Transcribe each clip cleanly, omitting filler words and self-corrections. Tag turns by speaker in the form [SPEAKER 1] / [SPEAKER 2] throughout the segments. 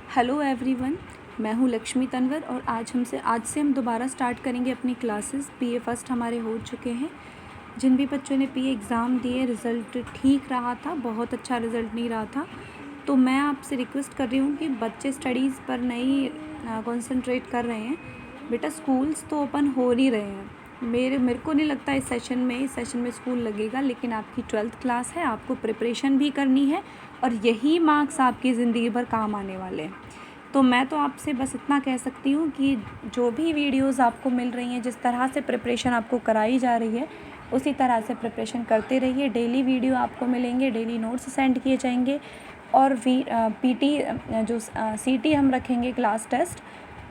[SPEAKER 1] Hello everyone, मैं हूँ लक्ष्मी तनवर और आज से हम दोबारा स्टार्ट करेंगे अपनी क्लासेस। पीए फर्स्ट हमारे हो चुके हैं। जिन भी बच्चों ने पीए एग्ज़ाम दिए रिज़ल्ट ठीक रहा था, बहुत अच्छा रिज़ल्ट नहीं रहा था, तो मैं आपसे रिक्वेस्ट कर रही हूँ कि बच्चे स्टडीज़ पर नहीं कंसंट्रेट कर रहे हैं। बेटा स्कूल्स तो ओपन हो नहीं रहे हैं। मेरे को नहीं लगता इस सेशन में स्कूल लगेगा, लेकिन आपकी 12th क्लास है, आपको प्रिपरेशन भी करनी है और यही मार्क्स आपकी ज़िंदगी भर काम आने वाले हैं। तो मैं तो आपसे बस इतना कह सकती हूँ कि जो भी वीडियोज़ आपको मिल रही हैं, जिस तरह से प्रिपरेशन आपको कराई जा रही है, उसी तरह से प्रिपरेशन करते रहिए। डेली वीडियो आपको मिलेंगे, डेली नोट्स सेंड किए जाएंगे और पीटी जो सीटी हम रखेंगे क्लास टेस्ट,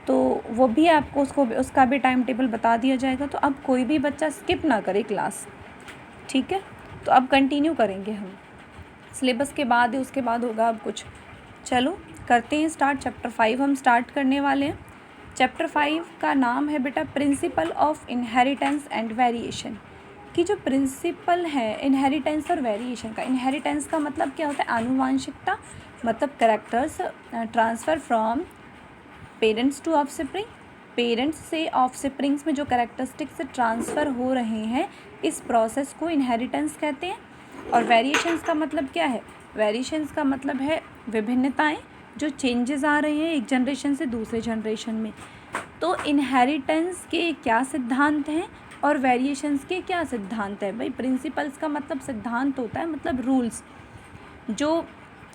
[SPEAKER 1] तो वो भी आपको उसका भी टाइम टेबल बता दिया जाएगा। तो अब कोई भी बच्चा स्किप ना करे क्लास, ठीक है। तो अब कंटिन्यू करेंगे हम सिलेबस के बाद ही, उसके बाद होगा अब कुछ। चलो करते हैं स्टार्ट। चैप्टर 5 हम स्टार्ट करने वाले हैं। चैप्टर 5 का नाम है बेटा principle of inheritance and variation. कि जो प्रिंसिपल है इनहेरिटेंस और वेरिएशन का, इनहेरिटेंस का मतलब क्या होता है? आनुवांशिकता, मतलब characters transfer from parents to offspring. Parents से ऑफस्प्रिंग्स में जो कैरेक्टरिस्टिक्स ट्रांसफ़र हो रहे हैं, इस प्रोसेस को इनहेरिटेंस कहते हैं। और वेरिएशंस का मतलब क्या है? वेरिएशंस का मतलब है विभिन्नताएं, जो चेंजेस आ रहे हैं एक जनरेशन से दूसरे जनरेशन में। तो इनहेरिटेंस के क्या सिद्धांत हैं और वेरिएशंस के क्या सिद्धांत हैं? भाई प्रिंसिपल्स का मतलब सिद्धांत होता है, मतलब रूल्स। जो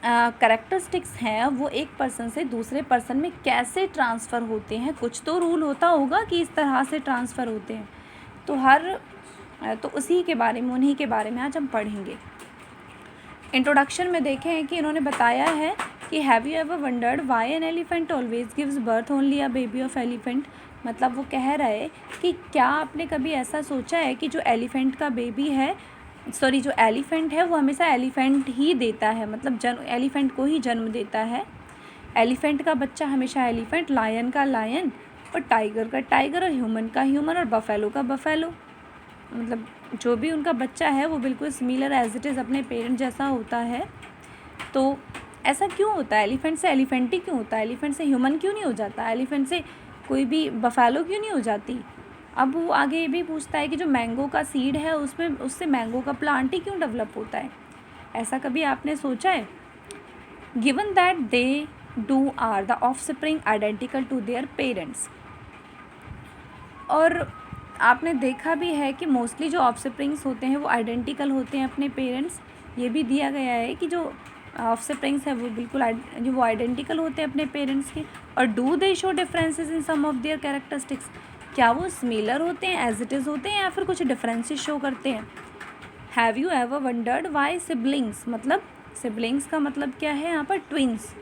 [SPEAKER 1] कैरेक्टरिस्टिक्स हैं वो एक पर्सन से दूसरे पर्सन में कैसे ट्रांसफ़र होते हैं। कुछ तो रूल होता होगा कि इस तरह से ट्रांसफ़र होते हैं। तो उसी के बारे में, उन्हीं के बारे में आज हम पढ़ेंगे। इंट्रोडक्शन में देखें कि इन्होंने बताया है कि have you ever wondered Y an elephant always gives birth only a baby of elephant. मतलब वो कह रहा है कि क्या आपने कभी ऐसा सोचा है कि जो एलिफेंट का बेबी है, जो एलिफेंट है वो हमेशा एलिफेंट ही देता है, मतलब एलिफेंट को ही जन्म देता है। एलिफेंट का बच्चा हमेशा एलिफेंट, लायन का लायन और टाइगर का टाइगर और ह्यूमन का ह्यूमन और बफेलो का बफेलो। मतलब जो भी उनका बच्चा है वो बिल्कुल सिमिलर एज इट इज़ अपने पेरेंट जैसा होता है। तो ऐसा क्यों होता है? एलिफेंट से एलिफेंट ही क्यों होता है? एलिफेंट से ह्यूमन क्यों नहीं हो जाता? एलिफेंट से कोई भी बफेलो क्यों नहीं हो जाती? अब वो आगे ये भी पूछता है कि जो मैंगो का सीड है उससे मैंगो का प्लांट ही क्यों डेवलप होता है? ऐसा कभी आपने सोचा है? Given that they do are the offspring identical to their parents. और आपने देखा भी है कि मोस्टली जो ऑफस्प्रिंग्स होते हैं वो आइडेंटिकल होते हैं अपने पेरेंट्स। ये भी दिया गया है कि जो ऑफस्प्रिंग्स है वो बिल्कुल वो आइडेंटिकल होते हैं अपने पेरेंट्स के। और do they show differences in some of their characteristics. क्या वो सिमिलर होते हैं, एज इट इज़ होते हैं, या फिर कुछ डिफरेंसेस शो करते हैं? Have you ever wondered why siblings, मतलब सिबलिंग्स का मतलब क्या है यहाँ पर? Twins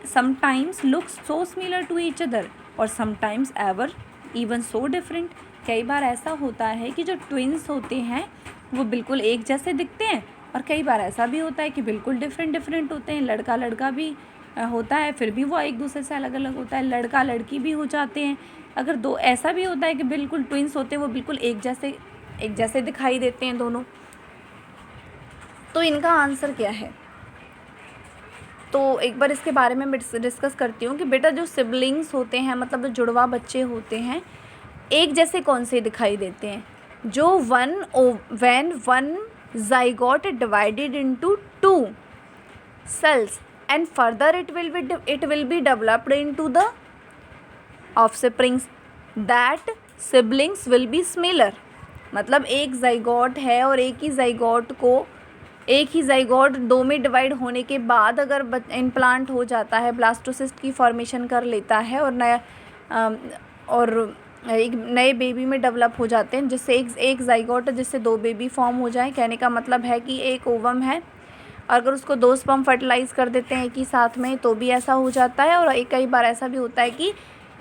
[SPEAKER 1] sometimes look so similar to each other और sometimes ever even so different. कई बार ऐसा होता है कि जो ट्विंस होते हैं वो बिल्कुल एक जैसे दिखते हैं, और कई बार ऐसा भी होता है कि बिल्कुल डिफरेंट होते हैं। लड़का लड़का भी होता है, फिर भी वो एक दूसरे से अलग अलग होता है। लड़का लड़की भी हो जाते हैं। अगर दो ऐसा भी होता है कि बिल्कुल ट्विंस होते हैं, वो बिल्कुल एक जैसे दिखाई देते हैं दोनों। तो इनका आंसर क्या है? तो एक बार इसके बारे में मैं डिस्कस करती हूँ कि बेटा जो सिबलिंग्स होते हैं, मतलब जो जुड़वा बच्चे होते हैं, एक जैसे कौन से दिखाई देते हैं? जो when one zygote divided into two cells and further it will be developed into the offsprings, that siblings will be similar। मतलब एक zygote है और एक ही ज़ाइगोट दो में डिवाइड होने के बाद अगर इम्प्लांट हो जाता है, ब्लास्टोसिस्ट की फॉर्मेशन कर लेता है और एक नए बेबी में डेवलप हो जाते हैं, जिससे एक ज़ाइगोट जिससे दो बेबी फॉर्म हो जाए। कहने का मतलब है कि एक ओवम है, अगर उसको दो स्पर्म फर्टिलाइज़ कर देते हैं एक ही साथ में तो भी ऐसा हो जाता है। और कई बार ऐसा भी होता है कि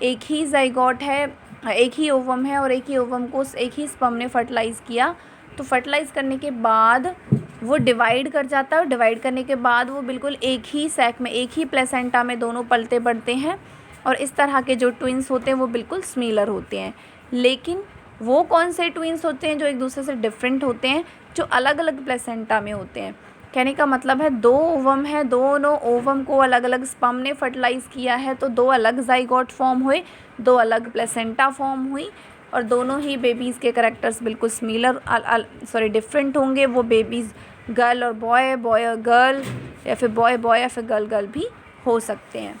[SPEAKER 1] एक ही ज़ाइगोट है, एक ही ओवम है और एक ही ओवम को एक ही स्पर्म ने फर्टिलाइज़ किया, तो फर्टिलाइज़ करने के बाद वो डिवाइड कर जाता है और डिवाइड करने के बाद वो बिल्कुल एक ही सैक में, एक ही प्लेसेंटा में दोनों पलते बढ़ते हैं। और इस तरह के जो ट्विंस होते हैं वो बिल्कुल सिमिलर होते हैं। लेकिन वो कौन से ट्विंस होते हैं जो एक दूसरे से डिफरेंट होते हैं? जो अलग अलग प्लेसेंटा में होते हैं। कहने का मतलब है 2 ओवम है, दोनों ओवम को अलग अलग स्पर्म ने फर्टिलाइज़ किया है, तो 2 अलग जाइगोट फॉर्म हुए, 2 अलग प्लेसेंटा फॉर्म हुई, और दोनों ही बेबीज़ के कैरेक्टर्स बिल्कुल सिमिलर डिफरेंट होंगे। वो बेबीज़ गर्ल और बॉय, बॉय और गर्ल, या फिर बॉय बॉय या फिर गर्ल गर्ल भी हो सकते हैं।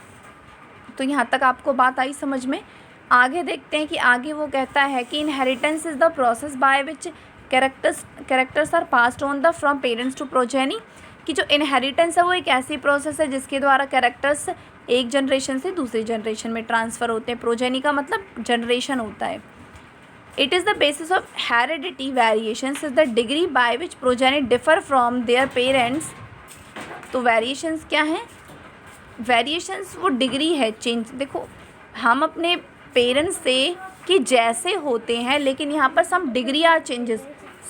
[SPEAKER 1] तो यहाँ तक आपको बात आई समझ में। आगे देखते हैं कि आगे वो कहता है कि inheritance is the process by which characters are passed on the from parents to progeny, कि जो इनहेरिटेंस है वो एक ऐसी प्रोसेस है जिसके द्वारा कैरेक्टर्स एक जनरेशन से दूसरी जनरेशन में ट्रांसफ़र होते हैं। प्रोजेनी का मतलब जनरेशन होता है। It is the basis of heredity, variations is the degree by which progeny differ from their parents. तो वेरिएशंस क्या हैं? वेरिएशंस वो डिग्री है चेंज। देखो हम अपने पेरेंट्स से कि जैसे होते हैं, लेकिन यहाँ पर some degree are changes,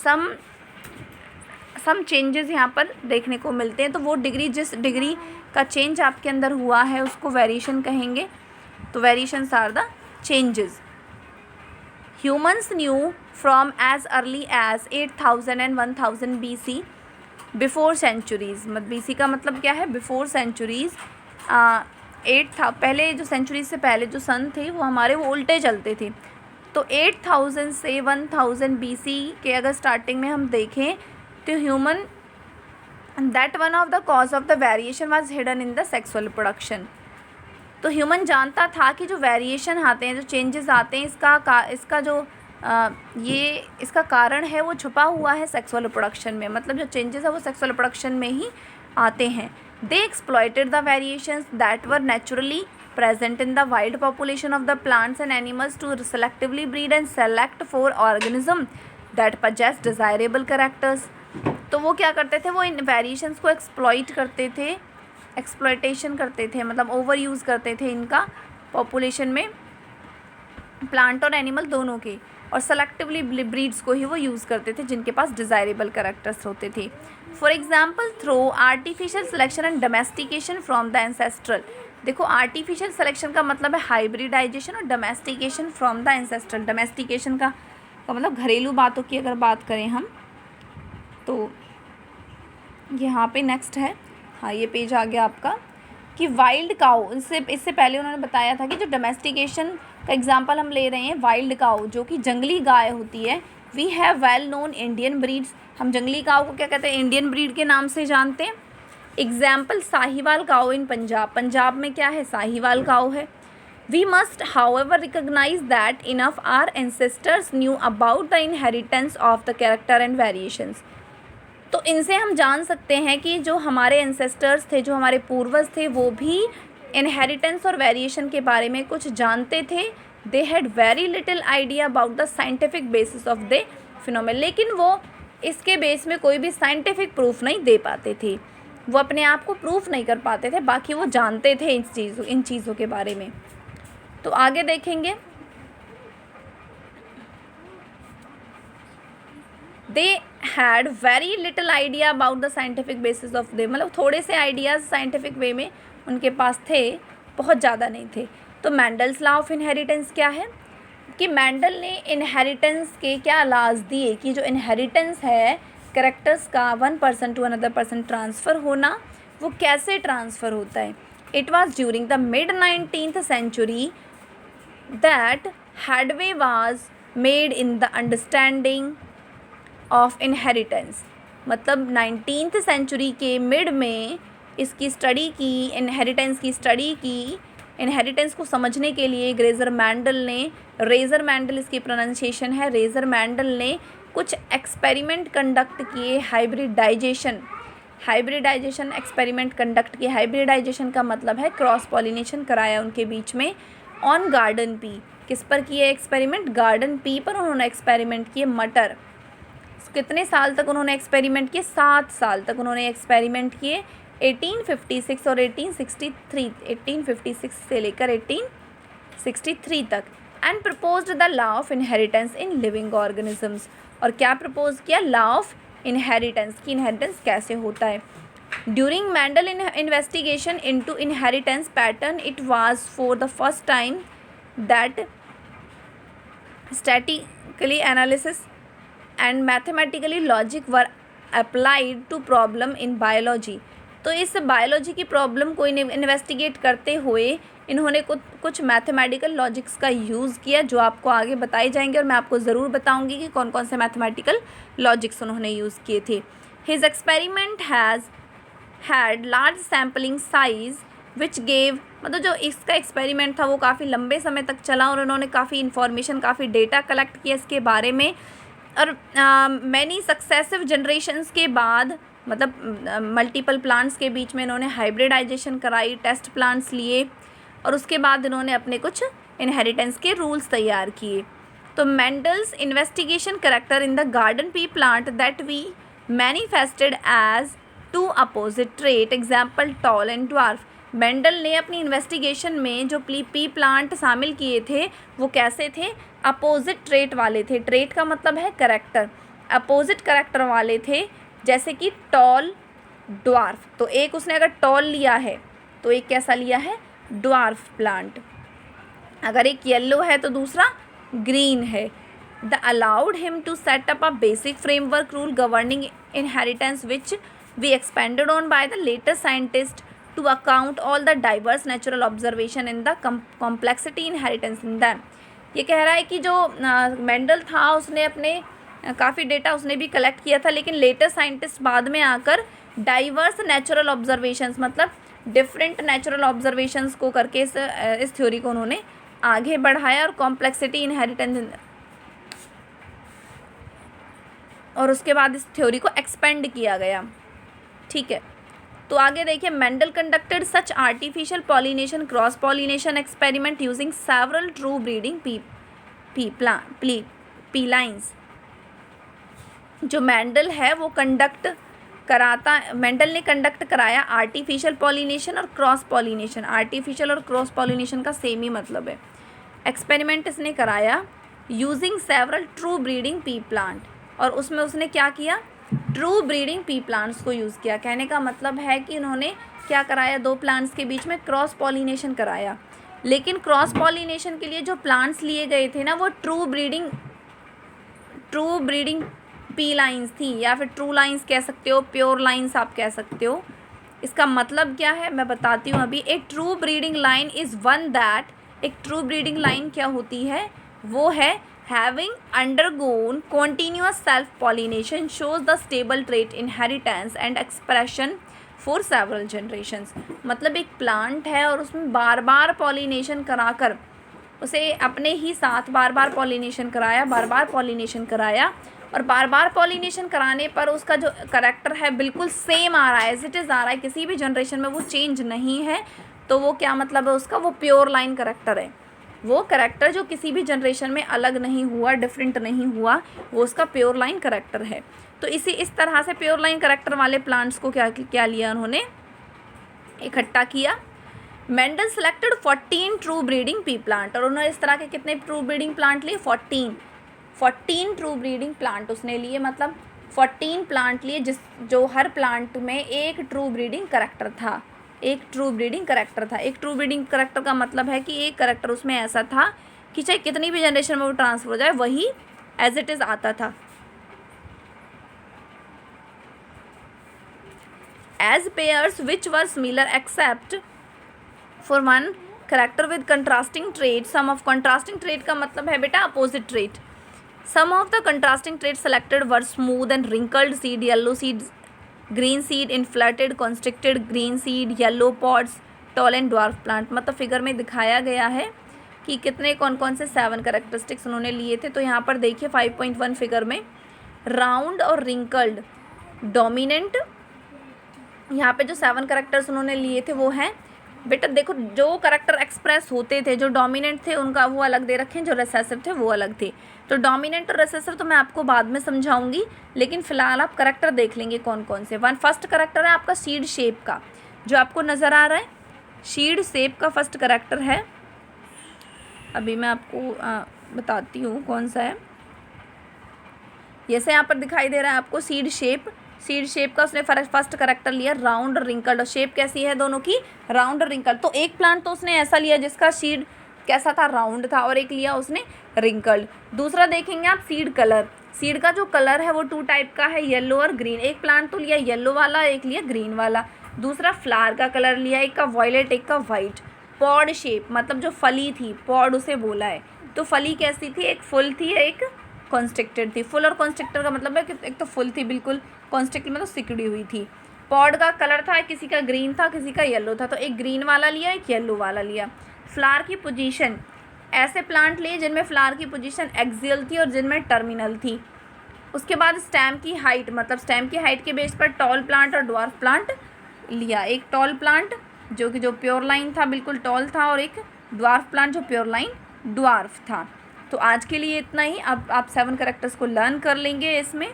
[SPEAKER 1] some changes यहाँ पर देखने को मिलते हैं। तो वो डिग्री, जिस डिग्री का चेंज आपके अंदर हुआ है उसको वेरिएशन कहेंगे। तो variations are the changes. Humans knew from as early as 8000 and 1000 BC before centuries. BC का मतलब क्या है? Before centuries. 8 था पहले, जो सेंचुरीज से पहले जो सन थे वो हमारे वो उल्टे चलते थे। तो 8000 से 1000 BC के अगर स्टार्टिंग में हम देखें तो human that one of the cause of the variation was hidden in the sexual reproduction. तो ह्यूमन जानता था कि जो वेरिएशन आते हैं, जो चेंजेस आते हैं, इसका जो इसका कारण है वो छुपा हुआ है सेक्सुअल रिप्रोडक्शन में। मतलब जो चेंजेस है वो सेक्सुअल रिप्रोडक्शन में ही आते हैं। They exploited the variations that were naturally present in the wild population of the plants and animals to selectively breed and select for organisms that possess desirable characters। तो वो क्या करते थे? वो इन वेरिएशंस को एक्सप्लॉइट करते थे, एक्सप्लॉइटेशन करते थे, मतलब ओवर यूज़ करते थे इनका पॉपुलेशन में, प्लांट और एनिमल दोनों के, और सेलेक्टिवली ब्रीड्स को ही वो यूज़ करते थे जिनके पास डिज़ायरेबल कैरेक्टर्स होते थे। For example through artificial selection and domestication from the ancestral. देखो आर्टिफिशियल सिलेक्शन का मतलब है हाइब्रिडाइजेशन, और domestication from the ancestral. Domestication का मतलब घरेलू बातों की अगर बात करें हम, तो यहाँ पे नेक्स्ट है, हाँ ये पेज आ गया आपका, कि वाइल्ड काउ। इससे पहले उन्होंने बताया था कि जो डोमेस्टिकेशन का एग्जांपल हम ले रहे हैं, वाइल्ड काउ जो कि जंगली गाय होती है। We have well known Indian breeds. हम जंगली काउ को क्या कहते हैं? इंडियन ब्रीड के नाम से जानते हैं। Example Sahiwal cow in Punjab. Punjab में क्या है? साहिवाल काउ है। We must however recognise that enough are ancestors knew about the inheritance of the character and variations. तो इनसे हम जान सकते हैं कि जो हमारे एंसेस्टर्स थे, जो हमारे पूर्वज थे, वो भी इनहेरिटेंस और वेरिएशन के बारे में कुछ जानते थे। दे had very little idea about the scientific basis of the phenomena. लेकिन वो इसके बेस में कोई भी साइंटिफिक प्रूफ नहीं दे पाते थे, वो अपने आप को प्रूफ नहीं कर पाते थे, बाकी वो जानते थे इन चीज़ों के बारे में। तो आगे देखेंगे, they had very little idea about the scientific basis of they, मतलब थोड़े से आइडियाज़ साइंटिफिक वे में उनके पास थे, बहुत ज़्यादा नहीं थे। तो मैंडल्स लॉ ऑफ इनहेरिटेंस क्या है? कि मैंडल ने इनहेरिटेंस के क्या लॉज दिए, कि जो इनहेरिटेंस है कैरेक्टर्स का one person to another person transfer होना, वो कैसे ट्रांसफ़र होता है। It was during the mid 19th century that headway was made in the understanding of inheritance. मतलब 19th century के मिड में इसकी स्टडी की, इनहेरिटेंस की स्टडी की, इनहेरिटेंस को समझने के लिए रेजर मैंडल इसकी प्रोनाउंसिएशन है, रेजर मैंडल ने कुछ एक्सपेरिमेंट कंडक्ट किए, हाइब्रिडाइजेशन एक्सपेरिमेंट कंडक्ट किए। हाइब्रिडाइजेशन का मतलब है क्रॉस पॉलिनेशन कराया उनके बीच में, ऑन गार्डन पी। किस पर किए एक्सपेरिमेंट? गार्डन पी पर उन्होंने एक्सपेरिमेंट किए, मटर। कितने साल तक उन्होंने एक्सपेरिमेंट किए? 7 साल तक उन्होंने एक्सपेरिमेंट किए, 1856 और 1863, 1856 से लेकर 1863 तक। And proposed the law of inheritance in living organisms. और क्या प्रपोज किया? लॉ ऑफ इनहेरिटेंस, की इनहेरिटेंस कैसे होता है। During Mendel investigation into inheritance pattern, it was for the first time that statistically analysis and mathematically logic were applied to problem in biology. तो इस biology की प्रॉब्लम को investigate करते हुए इन्होंने कुछ मैथमेटिकल लॉजिक्स का यूज़ किया जो आपको आगे बताए जाएंगे और मैं आपको ज़रूर बताऊंगी कि कौन कौन से मैथमेटिकल लॉजिक्स उन्होंने यूज़ किए थे। His experiment has had large sampling size which gave, मतलब जो इसका एक्सपेरिमेंट था वो काफ़ी लंबे समय तक चला और उन्होंने काफ़ी इन्फॉर्मेशन, काफ़ी डेटा कलेक्ट किया इसके बारे में। और मैनी सक्सेसिव जनरेशन्स के बाद, मतलब मल्टीपल प्लांट्स के बीच में इन्होंने हाइब्रिडाइजेशन कराई, टेस्ट प्लांट्स लिए और उसके बाद इन्होंने अपने कुछ इनहेरिटेंस के रूल्स तैयार किए। तो Mendel's investigation character in the garden pea plant that we manifested as two opposite trait, example tall and dwarf. Mendel ने अपनी इन्वेस्टिगेशन में जो पी प्लांट शामिल किए थे वो कैसे थे, अपोजिट ट्रेट वाले थे। ट्रेट का मतलब है करेक्टर, अपोजिट करेक्टर वाले थे, जैसे कि टॉल, ड्वार्फ। तो एक उसने अगर टॉल लिया है तो एक कैसा लिया है, ड्वार्फ प्लांट। अगर एक येलो है तो दूसरा ग्रीन है। The allowed him to set up a basic framework rule governing inheritance which we expanded on by the later scientist to account all the diverse natural observation in the complexity inheritance in them. ये कह रहा है कि जो Mendel था उसने अपने काफ़ी डेटा उसने भी कलेक्ट किया था, लेकिन लेटर साइंटिस्ट बाद में आकर डाइवर्स नेचुरल ऑब्जर्वेशंस, मतलब डिफरेंट नेचुरल ऑब्जर्वेशंस को करके इस थ्योरी को उन्होंने आगे बढ़ाया और कॉम्प्लेक्सिटी इनहेरिटेंस, और उसके बाद इस थ्योरी को एक्सपेंड किया गया। ठीक है, तो आगे देखिए, Mendel conducted such artificial pollination cross pollination experiment using several true breeding pea lines. जो मेंडल है वो मेंडल ने कंडक्ट कराया आर्टिफिशियल पॉलिनेशन और क्रॉस पॉलिनेशन। आर्टिफिशियल और क्रॉस पॉलिनेशन का सेम ही मतलब है। एक्सपेरिमेंट इसने कराया using several true breeding pea plant, और उसमें उसने क्या किया, ट्रू ब्रीडिंग पी प्लांट्स को यूज़ किया। कहने का मतलब है कि इन्होंने क्या कराया, दो प्लांट्स के बीच में क्रॉस पॉलिनेशन कराया। लेकिन क्रॉस पॉलिनेशन के लिए जो प्लांट्स लिए गए थे ना वो ट्रू ब्रीडिंग पी लाइन्स थी, या फिर ट्रू लाइन्स कह सकते हो, प्योर लाइन्स आप कह सकते हो। इसका मतलब क्या है मैं बताती हूँ अभी। एक true breeding line is one that, एक ट्रू ब्रीडिंग लाइन क्या होती है, वो है having undergone continuous self pollination shows the stable trait inheritance and expression for several generations। मतलब एक प्लांट है और उसमें बार बार पॉलिनेशन कराकर उसे अपने ही साथ बार बार पॉलिनेशन कराया और बार बार पॉलिनेशन कराने पर उसका जो करेक्टर है बिल्कुल सेम आ रहा है, एज इट इज़ आ रहा है, किसी भी जनरेशन में वो चेंज नहीं है। तो वो क्या मतलब है उसका, वो प्योर लाइन करेक्टर है। वो करेक्टर जो किसी भी जनरेशन में अलग नहीं हुआ, डिफरेंट नहीं हुआ, वो उसका प्योर लाइन करेक्टर है। तो इस तरह से प्योर लाइन करेक्टर वाले प्लांट्स को क्या लिया उन्होंने, इकट्ठा किया। Mendel selected 14 true breeding pea plant, और उन्होंने इस तरह के कितने ट्रू ब्रीडिंग प्लांट लिए, 14 ट्रू ब्रीडिंग प्लांट उसने लिए, मतलब 14 प्लांट लिए जो हर प्लांट में एक ट्रू ब्रीडिंग करेक्टर था। एक ट्रू ब्रीडिंग करेक्टर का मतलब है कि एक करेक्टर उसमें ऐसा था कि चाहे कितनी भी जनरेशन में वो ट्रांसफर हो जाए वही एज इट इज़ आता था। As pairs which were similar except for one character with contrasting trait, some of contrasting trait का मतलब है बेटा opposite trait. Some of the contrasting trait selected were smooth and wrinkled seed, yellow seed, green seed, inflated constricted green seed, yellow pods, tall and dwarf plant. मतलब figure में दिखाया गया है कि कितने कौन से 7 कैरेक्टरिस्टिक्स उन्होंने लिए थे। तो यहाँ पर देखिए 5.1 फिगर में राउंड और रिंकल्ड डोमिनेंट, यहाँ पे जो 7 कैरेक्टर्स उन्होंने लिए थे वो हैं बेटा, देखो जो कैरेक्टर एक्सप्रेस होते थे, जो डोमिनेंट थे उनका वो अलग दे रखे हैं, जो रिसेसिव थे वो अलग थे। तो डोमिनेंट और रिसेसिव तो मैं आपको बाद में समझाऊंगी, लेकिन फिलहाल आप कैरेक्टर देख लेंगे कौन कौन से। फर्स्ट कैरेक्टर है आपका सीड शेप का, जो आपको नज़र आ रहा है, सीड शेप का फर्स्ट कैरेक्टर है। अभी मैं आपको बताती हूँ कौन सा है। जैसे यहाँ पर दिखाई दे रहा है आपको सीड शेप का उसने फर्स्ट कैरेक्टर लिया, राउंड और रिंकल्ड। और शेप कैसी है दोनों की, राउंड और रिंकल्ड। तो एक प्लांट तो उसने ऐसा लिया जिसका सीड कैसा था, राउंड था, और एक लिया उसने रिंकल्ड। दूसरा देखेंगे आप सीड कलर, सीड का जो कलर है वो 2 टाइप का है, येलो और ग्रीन। एक प्लांट तो लिया येलो वाला, एक लिया ग्रीन वाला। दूसरा फ्लावर का कलर लिया, एक का वॉयलेट एक का वाइट। पॉड शेप मतलब जो फली थी, पॉड उसे बोला है। तो फली कैसी थी, एक फुल थी एक कॉन्स्ट्रिक्टेड थी। फुल और कॉन्स्ट्रिक्टर का मतलब है कि एक तो फुल थी बिल्कुल, कॉन्स्ट्रिक्टेड मतलब सिकुड़ी हुई थी। पॉड का कलर था, किसी का ग्रीन था किसी का येलो था, तो एक ग्रीन वाला लिया एक येलो वाला लिया। फ्लावर की पोजीशन, ऐसे प्लांट लिए जिनमें फ्लावर की पोजीशन एक्सियल थी और जिनमें टर्मिनल थी। उसके बाद स्टेम की हाइट, मतलब स्टेम की हाइट के बेस पर टॉल प्लांट और ड्वार्फ प्लांट लिया। एक टॉल प्लांट जो कि जो प्योर लाइन था बिल्कुल टॉल था, और एक ड्वार्फ प्लांट जो प्योर लाइन ड्वार्फ था। तो आज के लिए इतना ही। अब आप 7 कैरेक्टर्स को लर्न कर लेंगे इसमें,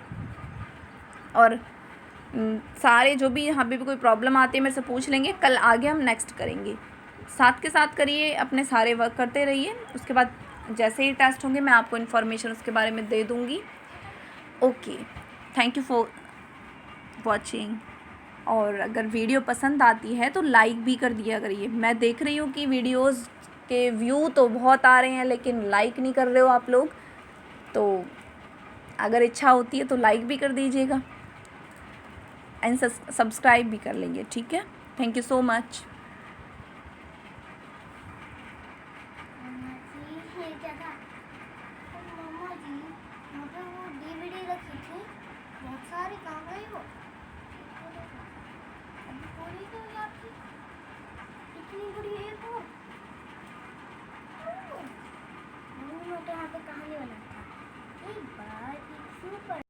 [SPEAKER 1] और सारे जो भी यहाँ पे भी कोई प्रॉब्लम आती है मेरे से पूछ लेंगे। कल आगे हम नेक्स्ट करेंगे। साथ के साथ करिए, अपने सारे वर्क करते रहिए। उसके बाद जैसे ही टेस्ट होंगे मैं आपको इन्फॉर्मेशन उसके बारे में दे दूँगी। Okay, thank you for watching. और अगर वीडियो पसंद आती है तो लाइक भी कर दिया करिए। मैं देख रही हूँ कि वीडियोस के व्यू तो बहुत आ रहे हैं लेकिन लाइक नहीं कर रहे हो आप लोग, तो अगर इच्छा होती है तो लाइक भी कर दीजिएगा एंड सब्सक्राइब भी कर लेंगे, ठीक है। Thank you so much.